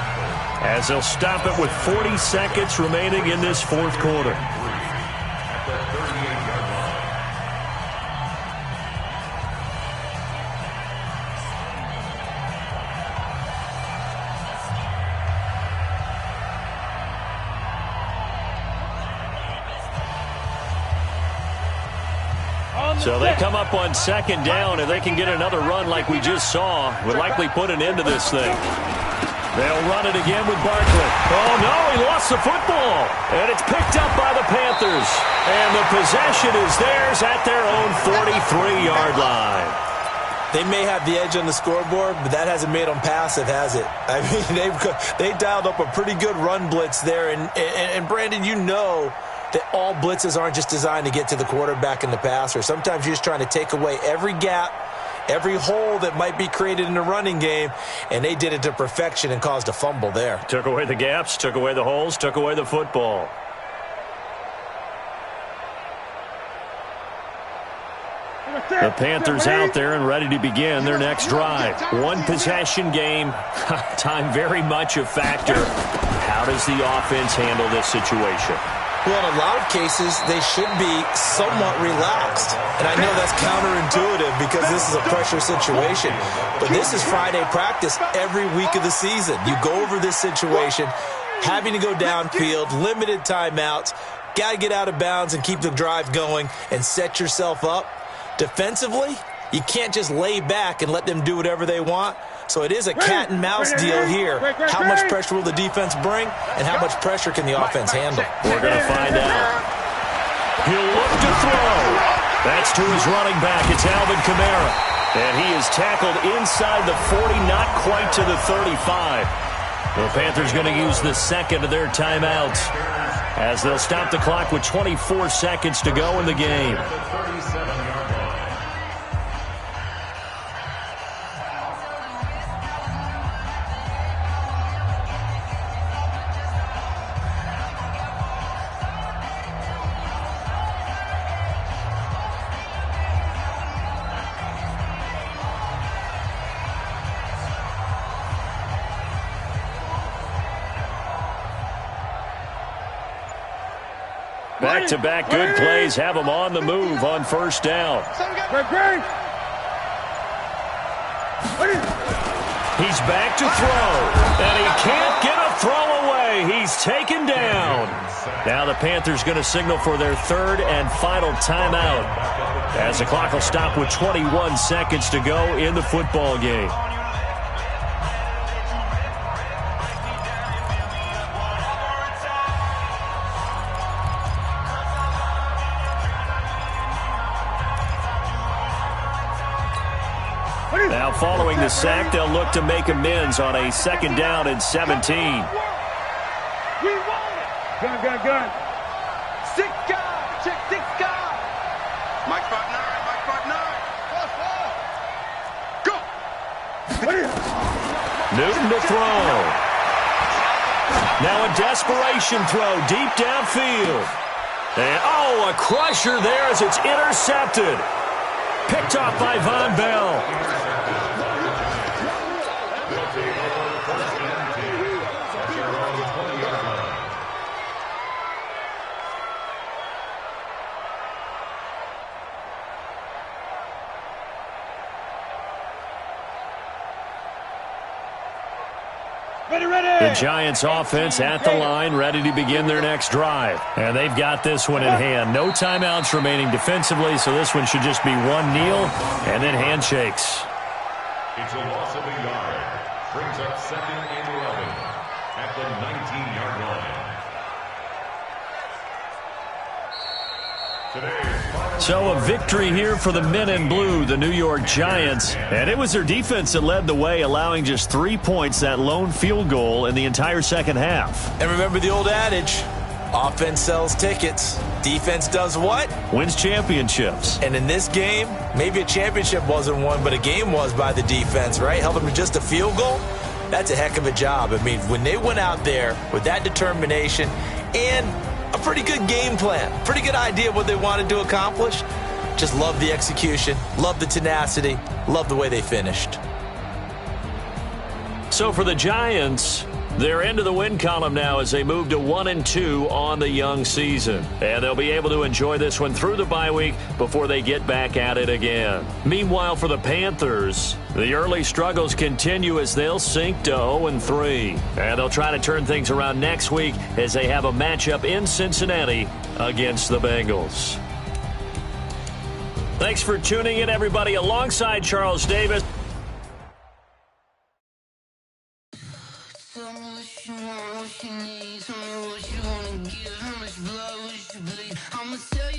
Speaker 6: as they'll stop it with 40 seconds remaining in this fourth quarter. So they come up on second down, and they can get another run like we just saw. Would likely put an end to this thing. They'll run it again with Barkley. Oh, no, he lost the football. And it's picked up by the Panthers. And the possession is theirs at their own 43-yard line.
Speaker 8: They may have the edge on the scoreboard, but that hasn't made them passive, has it? I mean, they dialed up a pretty good run blitz there. And Brandon, you know that all blitzes aren't just designed to get to the quarterback and the passer. Sometimes you're just trying to take away every gap, every hole that might be created in the running game, and they did it to perfection and caused a fumble there.
Speaker 6: Took away the gaps, took away the holes, took away the football. The Panthers out there and ready to begin their next drive. One possession game. Time very much a factor. How does the offense handle this situation?
Speaker 8: Well, in a lot of cases, they should be somewhat relaxed. And I know that's counterintuitive because this is a pressure situation. But this is Friday practice every week of the season. You go over this situation, having to go downfield, limited timeouts, got to get out of bounds and keep the drive going and set yourself up. Defensively, you can't just lay back and let them do whatever they want. So it is a cat-and-mouse deal here. How much pressure will the defense bring, and how much pressure can the offense handle?
Speaker 6: We're going to find out. He'll look to throw. That's to his running back. It's Alvin Kamara. And he is tackled inside the 40, not quite to the 35. The Panthers going to use the second of their timeouts as they'll stop the clock with 24 seconds to go in the game. Back-to-back good plays have him on the move on first down. He's back to throw, and he can't get a throw away. He's taken down. Now the Panthers going to signal for their third and final timeout as the clock will stop with 21 seconds to go in the football game. Now following the sack, they'll look to make amends on a second down and 17.
Speaker 7: Gun. Six guys. Check 6 guys. Mike 5-9. Mike 5-9. Go.
Speaker 6: Newton to throw. Now a desperation throw deep downfield. And, oh, a crusher there as it's intercepted. Picked off by Von Bell. The Giants offense at the line, ready to begin their next drive. And they've got this one in hand. No timeouts remaining defensively, so this one should just be one kneel and then handshakes.
Speaker 9: It's a loss of a yard. Brings up 2nd and 11 at the 19-yard line.
Speaker 6: So a victory here for the men in blue, the New York Giants. And it was their defense that led the way, allowing just 3 points, that lone field goal in the entire second half.
Speaker 8: And remember the old adage, offense sells tickets. Defense does what?
Speaker 6: Wins championships.
Speaker 8: And in this game, maybe a championship wasn't won, but a game was by the defense, right? Held them to just a field goal. that's a heck of a job. I mean, when they went out there with that determination and a pretty good game plan, pretty good idea of what they wanted to accomplish, just love the execution, love the tenacity, love the way they finished.
Speaker 6: So for the Giants, they're into the win column now as they move to 1-2 on the young season. And they'll be able to enjoy this one through the bye week before they get back at it again. Meanwhile, for the Panthers, the early struggles continue as they'll sink to 0-3. And they'll try to turn things around next week as they have a matchup in Cincinnati against the Bengals. Thanks for tuning in, everybody, alongside Charles Davis.
Speaker 10: Tell me what you want, what you need. Tell me what you wanna give, how much blood would you bleed? I'ma tell